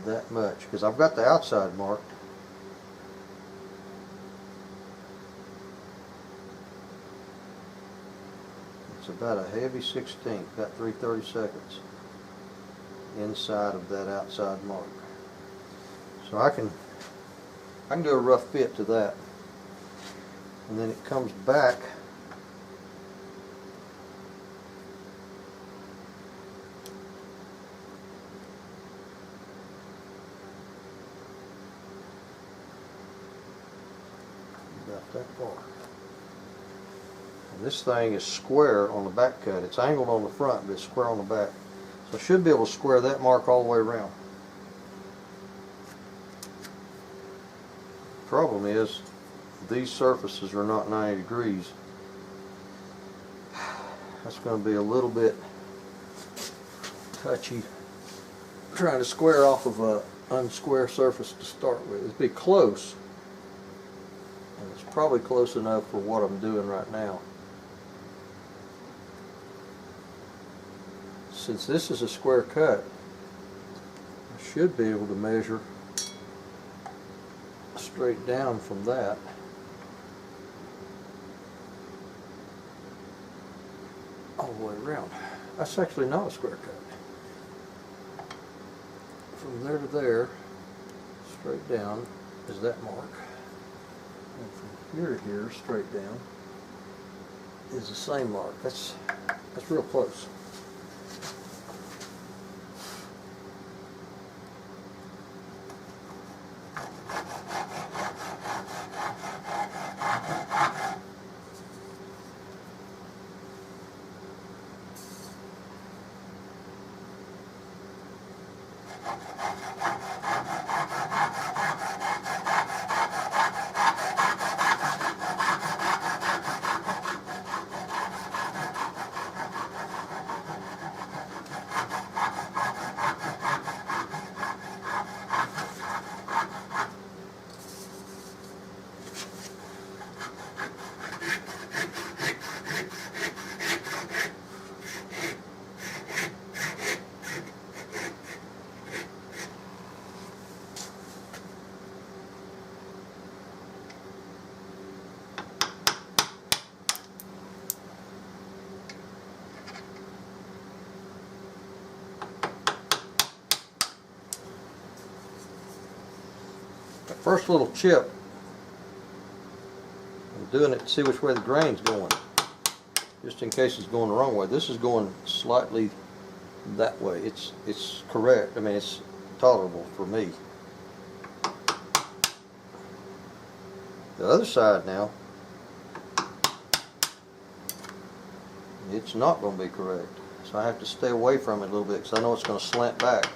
that much, because I've got the outside marked. It's about a heavy 16th, about 3/32 inside of that outside mark. So I can do a rough fit to that, and then it comes back about that far. And this thing is square on the back cut. It's angled on the front, but it's square on the back. So I should be able to square that mark all the way around. Problem is, these surfaces are not 90 degrees. That's going to be a little bit touchy trying to square off of a unsquare surface to start with. It'd be close, and it's probably close enough for what I'm doing right now. Since this is a square cut, I should be able to measure straight down from that. All the way around. That's actually not a square cut. From there to there, straight down, is that mark. And from here to here, straight down, is the same mark. That's real close. First little chip, I'm doing it to see which way the grain's going, just in case it's going the wrong way. This is going slightly that way. It's correct. I mean, it's tolerable for me. The other side now, it's not going to be correct, so I have to stay away from it a little bit because I know it's going to slant back.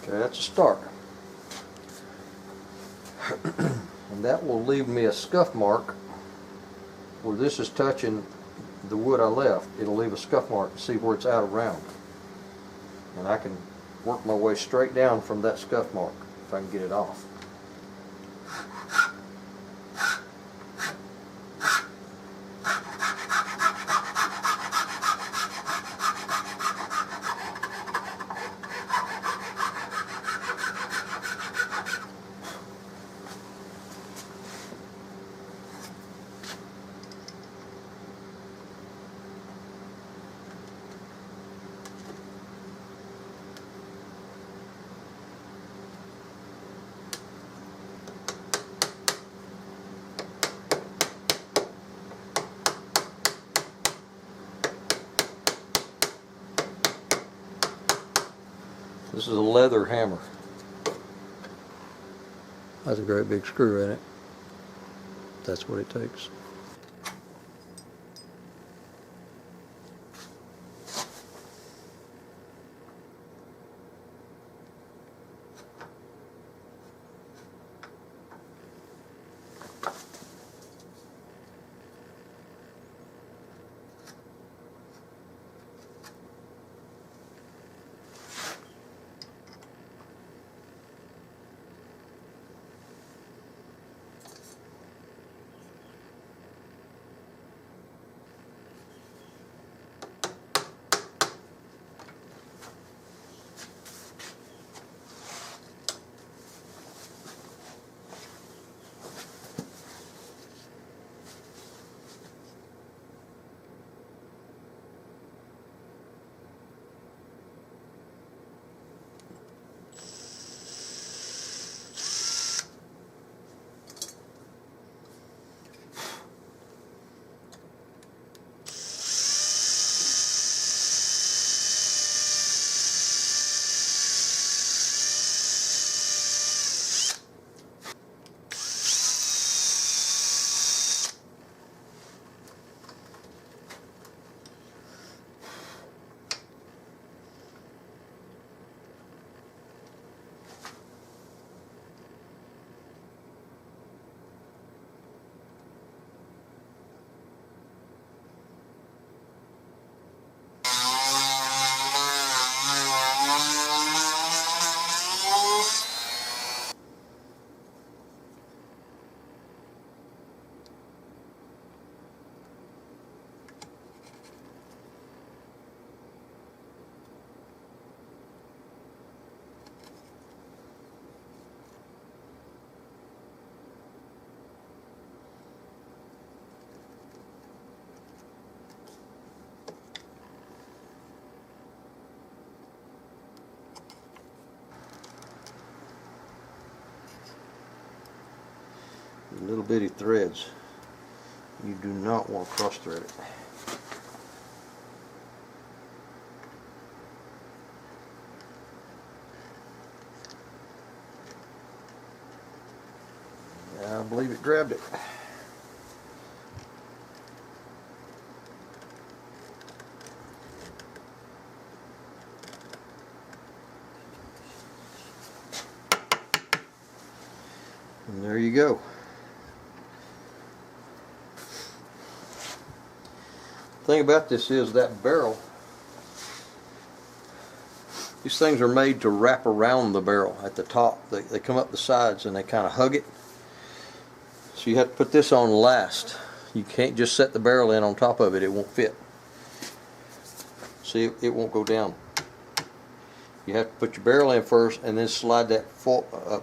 Okay, that's a start. And that will leave me a scuff mark where this is touching the wood I left. It'll leave a scuff mark to see where it's out of round. And I can work my way straight down from that scuff mark if I can get it off. This is a leather hammer. Has a great big screw in it. That's what it takes. bitty threads. You do not want to cross thread it. I believe it grabbed it. And there you go. The thing about this is that barrel, these things are made to wrap around the barrel at the top. They come up the sides and they kind of hug it. So you have to put this on last. You can't just set the barrel in on top of it, it won't fit. See, it won't go down. You have to put your barrel in first and then slide that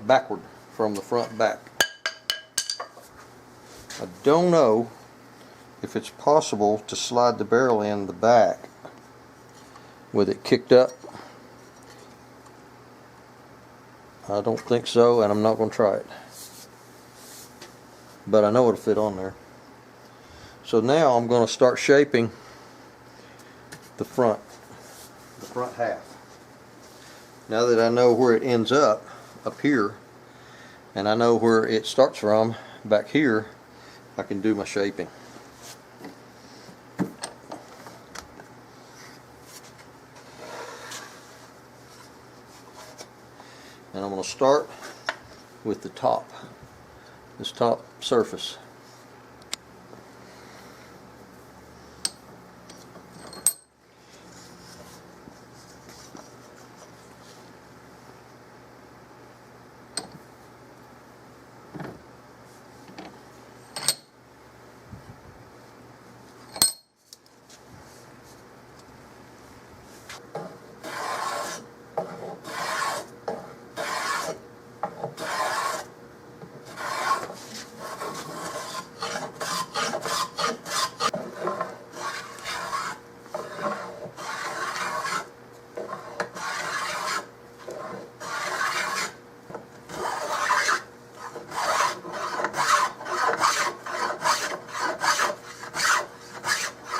backward from the front back. I don't know if it's possible to slide the barrel in the back with it kicked up. I don't think so, and I'm not going to try it. But I know it'll fit on there. So now I'm going to start shaping the front half. Now that I know where it ends up here, and I know where it starts from back here, I can do my shaping. And I'm going to start with the top, this top surface.